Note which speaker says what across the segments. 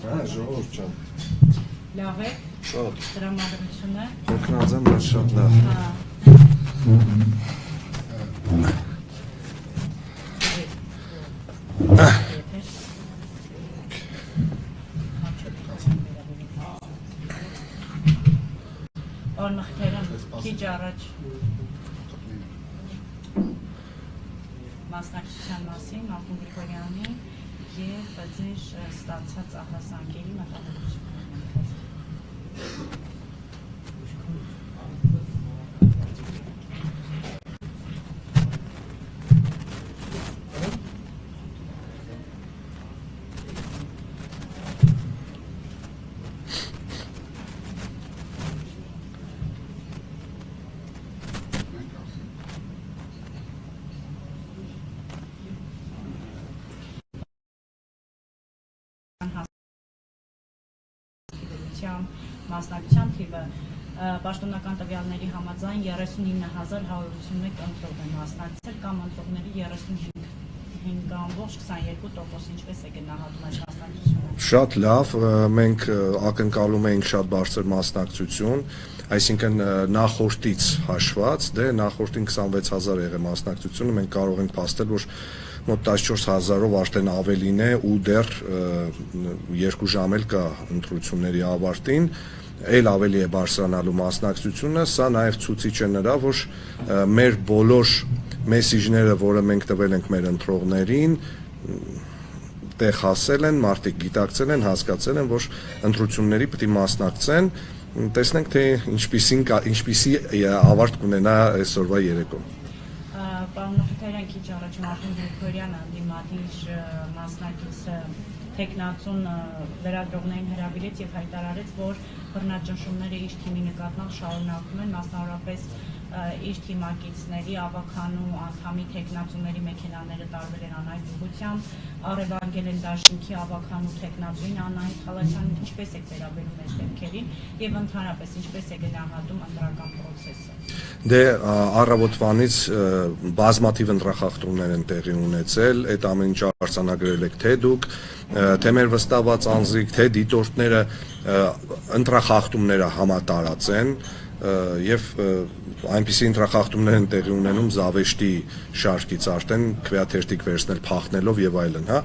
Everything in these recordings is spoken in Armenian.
Speaker 1: ժողովուրդ ջան։
Speaker 2: Լավ է։
Speaker 1: Շատ։
Speaker 2: Տրամադրությունը։
Speaker 1: Օգնած եմ, բայց շատ լավ։
Speaker 2: Օրմախտերն քիչ առաջ մասնակցության մասին Արտուր Գրիգորյանի եւ ձեր ստացած ահազանգերի մտահոգությունները։ Մասնակցության թիվը պաշտոնական տվյալների համաձայն 39181 ընտրող են մասնակցել կամ ընտրողների 35.22%, ինչպես է գնահատում այս մասնակցությունը։
Speaker 1: Շատ լավ, մենք ակնկալում էինք շատ բարձր մասնակցություն, այսինքն նախորդից հաշված, նախորդին 26000 եղել մասնակցությունը, մենք կարող ենք փաստել, որ մոտ 14000-ով արդեն ավելին է ու դեռ 2 ժամ էլ կա ընտրությունների ավարտին, էլ ավելի է բարձրանալու մասնակցությունը, սա նաև ցույց է նրա, որ մեր բոլոր մեսիջները, որը մենք տվել ենք մեր ընտրողներին, տեղ հասել են, մարդիկ գիտակցել են, հասկացել են, որ ընտրությունների պետք է մասնակցեն, տեսնենք թե ինչպիսի ավարտ կունենա այսօրվա երեկոն։
Speaker 2: Պարոն Օգնատյան, քիչ առաջ Արտուր Գրիգորյանը դիմադիր մասնակիցը թեկնածուն լրագրողներին հրավիրեց եւ հայտարարեց, որ բռնաճնշումները իր թիմի նկատմամբ շարունակվում են, մասնավորապես իր թիմակիցների ավականու անդամի թեկնածուների մեքենաները տարվել են անհայտ ուղղությամբ, առևանգել են դաշինքի ավականու թեկնածուին Անահիտ Խալափյանին, ինչպես է վերաբերում այս դեպքերին եւ ընդհանրապես ինչպես է գնահատում ընտրական process-ը։
Speaker 1: Առավոտվանից բազմաթիվ ընտրախախտումներ են տեղի ունեցել, այդ ամեն ինչը արձանագրել եք թե դուք, թե մեր վստահված անձիկ, թե դիտորդները ընտրախախտումները համատարած են եւ այնպիսի ընտրախախտումներ են տեղի ունենում զավեշտի շարքից արդեն քվեաթերթիկ վերցնել փախնելով եւ այլն, հա։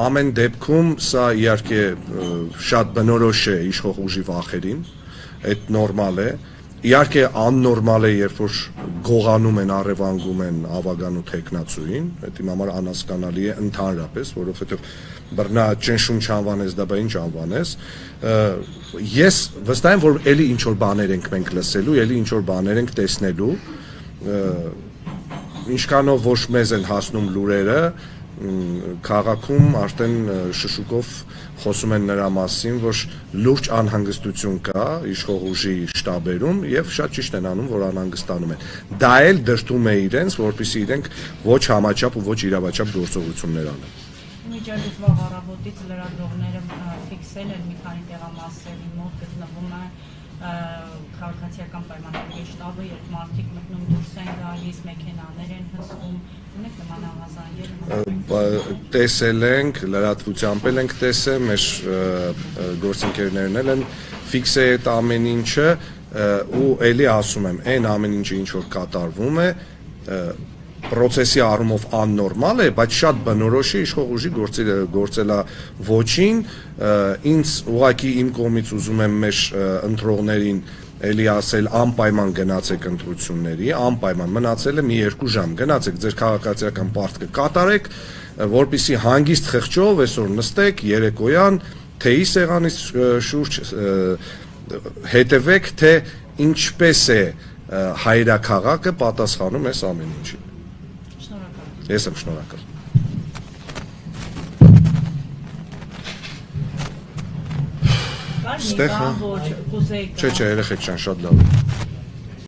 Speaker 1: Ամեն դեպքում սա իհարկե շատ բնորոշ է իշխող ուժի վախերին, այդ նորմալ է։ Իհարկե աննորմալ է, երբ որ գողանում են, առևանգում են ավականու թեկնածուին, այդ իմ համար անհասկանալի է ընդհանրապես, որովհետեւ բռնաճնշում չանվանես, դա ինչ անվանես։ Ես վստահ եմ, որ էլի ինչ որ բաներ ենք մենք լսելու, էլի ինչ որ բաներ ենք տեսնելու, ինչքանով ոչ մեզ են հասնում լուրերը, քաղաքում արդեն շշուկով խոսում են նրա մասին, որ լուրջ անհանգստություն կա իշխող ուժի շտաբերում եւ շատ ճիշտ են անում, որ անհանգստանում են։ Դա էլ դրդում է իրենց, որպեսզի իրենք ոչ համաչափ ու ոչ իրավաչափ գործողություններ անեն։
Speaker 2: Միջազգային վաղ առավոտից լրագրողները ֆիքսել են մի քանի տեղամասերի մոտ գտնվում է քաղաքացիական պայմանագրերի շտաբը, երբ մարդիկ մտնում դուրս են գալիս, մեքենաներ են հսկում, ունեք նման ավազանգեր։
Speaker 1: Տեսել ենք, լրատվությամբ էլ ենք տեսել, մեր գործընկերներն էլ են ֆիքսել այդ ամեն ինչը ու էլի ասում եմ, այն ամեն ինչը ինչ որ կատարվում է, process-ի առումով աննորմալ է, բայց շատ բնորոշ է իշխող ուժի գործելավոճին, ինձ ուղղակի իմ կողմից ուզում եմ մեր ընտրողներին էլի ասել անպայման գնացեք ընտրությունների, անպայման մնացել է մի 2 ժամ, գնացեք ձեր քաղաքացիական պարտքը կատարեք, որպեսզի հանգիստ խղճով այսօր նստեք երեկոյան թեյի սեղանից շուրջ հետևեք, թե ինչպես է հայրաքաղաքը պատասխանում այս ամեն ինչին։ Ես եմ շնորհակալ։ Ստեղ, չէ, երեխեք ջան, շատ լավ է։